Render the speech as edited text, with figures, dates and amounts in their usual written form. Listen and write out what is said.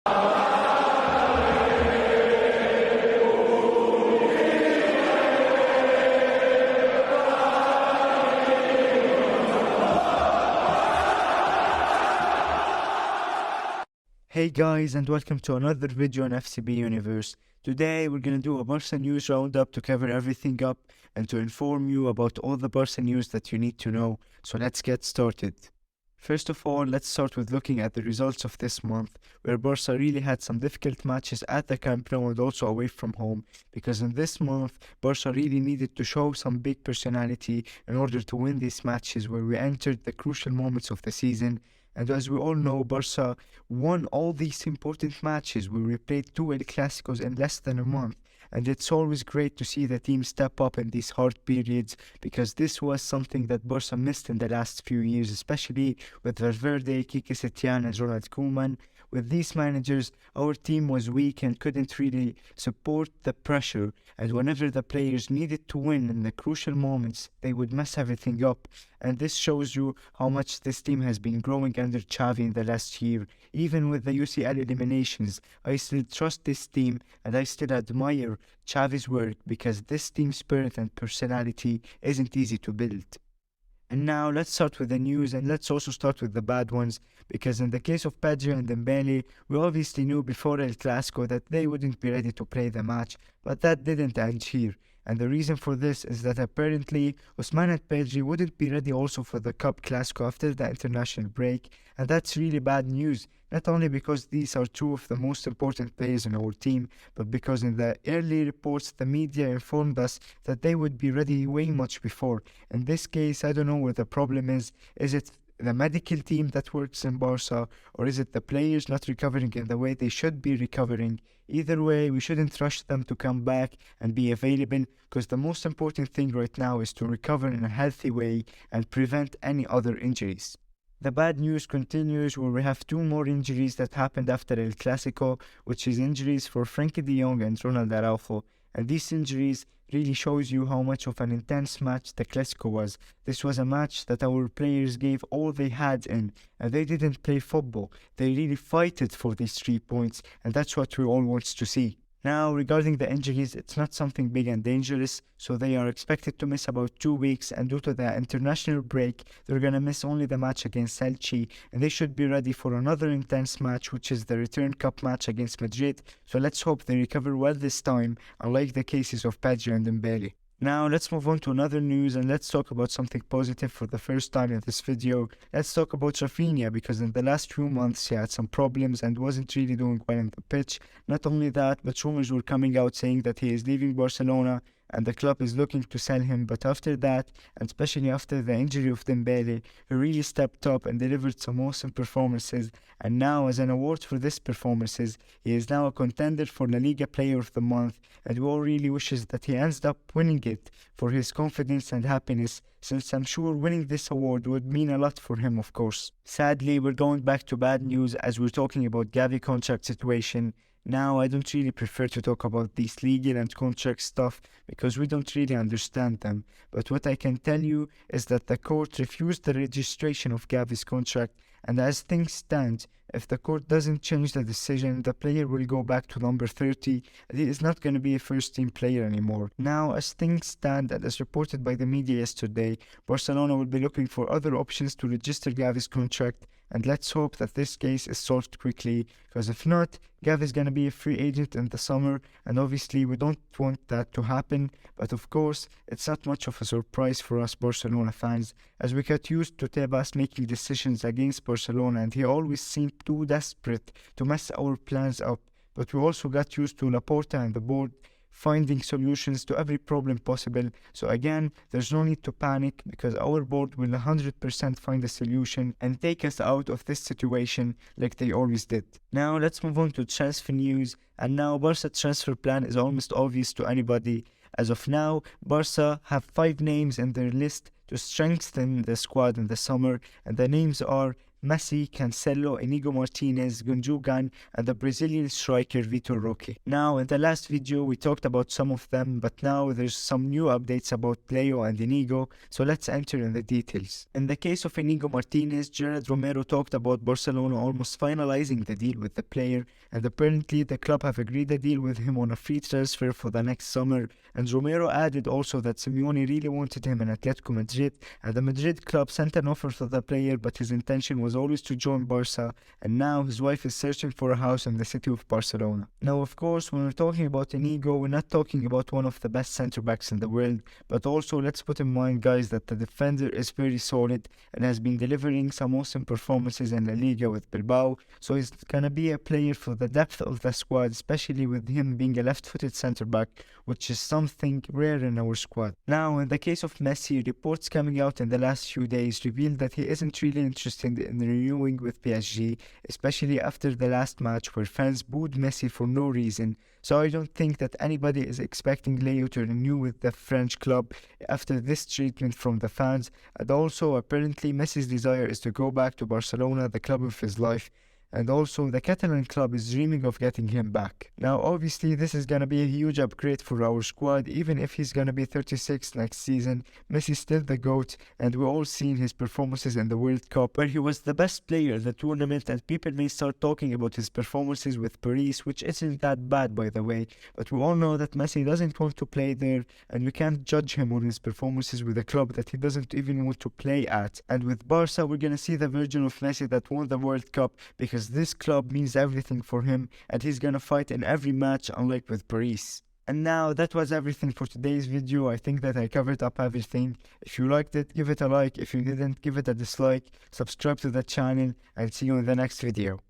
Hey guys, and welcome to another video on FCB Universe. Today we're gonna do a Barca news roundup to cover everything up and to inform you about all the Barca news that you need to know. So let's get started. First of all, let's start with looking at the results of this month, where Barca really had some difficult matches at the Camp Nou and also away from home, because in this month, Barca really needed to show some big personality in order to win these matches where we entered the crucial moments of the season. And as we all know, Barca won all these important matches where we played two El Clásicos in less than a month. And it's always great to see the team step up in these hard periods, because this was something that Barca missed in the last few years, especially with Valverde, Quique Setién and Ronald Koeman. With these managers, our team was weak and couldn't really support the pressure, and whenever the players needed to win in the crucial moments, they would mess everything up. And this shows you how much this team has been growing under Xavi in the last year. Even with the UCL eliminations, I still trust this team and I still admire Xavi's work, because this team spirit and personality isn't easy to build. And now let's start with the news, and let's also start with the bad ones, because in the case of Pedri and Dembele, we obviously knew before El Clasico that they wouldn't be ready to play the match, but that didn't end here. And the reason for this is that apparently Ousmane and Pedri wouldn't be ready also for the Cup Classico after the international break, and that's really bad news, not only because these are two of the most important players in our team, but because in the early reports the media informed us that they would be ready way much before. In this case, I don't know where the problem is. Is it the medical team that works in Barca, or is it the players not recovering in the way they should be recovering? Either way, we shouldn't rush them to come back and be available, because the most important thing right now is to recover in a healthy way and prevent any other injuries. The bad news continues, where we have two more injuries that happened after El Clasico, which is injuries for Frenkie de Jong and Ronaldo araujo. And these injuries really shows you how much of an intense match the Clasico was. This was a match that our players gave all they had in, and they didn't play football. They really fighted for these 3 points, and that's what we all want to see. Now, regarding the injuries, it's not something big and dangerous, so they are expected to miss about 2 weeks, and due to the international break, they're gonna miss only the match against Elche, and they should be ready for another intense match, which is the return cup match against Madrid. So let's hope they recover well this time, unlike the cases of Pedri and Dembele. Now let's move on to another news, and let's talk about something positive for the first time in this video. Let's talk about Raphinha, because in the last few months he had some problems and wasn't really doing well on the pitch. Not only that, but rumors were coming out saying that he is leaving Barcelona and the club is looking to sell him. But after that, and especially after the injury of Dembele, he really stepped up and delivered some awesome performances. And now, as an award for these performances, he is now a contender for Laliga Player of the Month, and we all really wishes that he ends up winning it for his confidence and happiness, since I'm sure winning this award would mean a lot for him, of course. Sadly, we're going back to bad news as we're talking about Gavi contract situation. Now, I don't really prefer to talk about these legal and contract stuff because we don't really understand them. But what I can tell you is that the court refused the registration of Gavi's contract, and as things stand, if the court doesn't change the decision, the player will go back to number 30, and he is not going to be a first-team player anymore. Now, as things stand, and as reported by the media yesterday, Barcelona will be looking for other options to register Gavi's contract, and let's hope that this case is solved quickly, because if not, Gavi is going to be a free agent in the summer, and obviously we don't want that to happen. But of course, it's not much of a surprise for us Barcelona fans, as we got used to Tebas making decisions against Barcelona, and he always seemed too desperate to mess our plans up. But we also got used to Laporta and the board finding solutions to every problem possible. So again, there's no need to panic, because our board will 100% find a solution and take us out of this situation like they always did. Now let's move on to transfer news, and now Barca transfer plan is almost obvious to anybody. As of now, Barca have 5 names in their list to strengthen the squad in the summer, and the names are Messi, Cancelo, Inigo Martinez, Gundogan, and the Brazilian striker Vitor Roque. Now, in the last video, we talked about some of them, but now there's some new updates about Leo and Inigo, so let's enter in the details. In the case of Inigo Martinez, Gerard Romero talked about Barcelona almost finalizing the deal with the player, and apparently the club have agreed a deal with him on a free transfer for the next summer, and Romero added also that Simeone really wanted him in Atletico Madrid, and the Madrid club sent an offer to the player, but his intention was always to join Barca, and now his wife is searching for a house in the city of Barcelona. Now, of course, when we're talking about Inigo, we're not talking about one of the best centre-backs in the world, but also let's put in mind, guys, that the defender is very solid and has been delivering some awesome performances in La Liga with Bilbao, so he's gonna be a player for the depth of the squad, especially with him being a left-footed centre-back, which is something rare in our squad. Now, in the case of Messi, reports coming out in the last few days revealed that he isn't really interested in renewing with PSG, especially after the last match where fans booed Messi for no reason. So I don't think that anybody is expecting Leo to renew with the French club after this treatment from the fans, and also apparently Messi's desire is to go back to Barcelona, the club of his life, and also the Catalan club is dreaming of getting him back. Now obviously this is gonna be a huge upgrade for our squad. Even if he's gonna be 36 next season, Messi's still the GOAT, and we all seen his performances in the World Cup where he was the best player in the tournament, and people may start talking about his performances with Paris, which isn't that bad by the way, but we all know that Messi doesn't want to play there, and we can't judge him on his performances with a club that he doesn't even want to play at. And with Barca, we're gonna see the version of Messi that won the World Cup, because this club means everything for him, and he's gonna fight in every match, unlike with Paris. And now that was everything for today's video. I think that I covered up everything. If you liked it, give it a like. If you didn't, give it a dislike. Subscribe to the channel, and see you in the next video.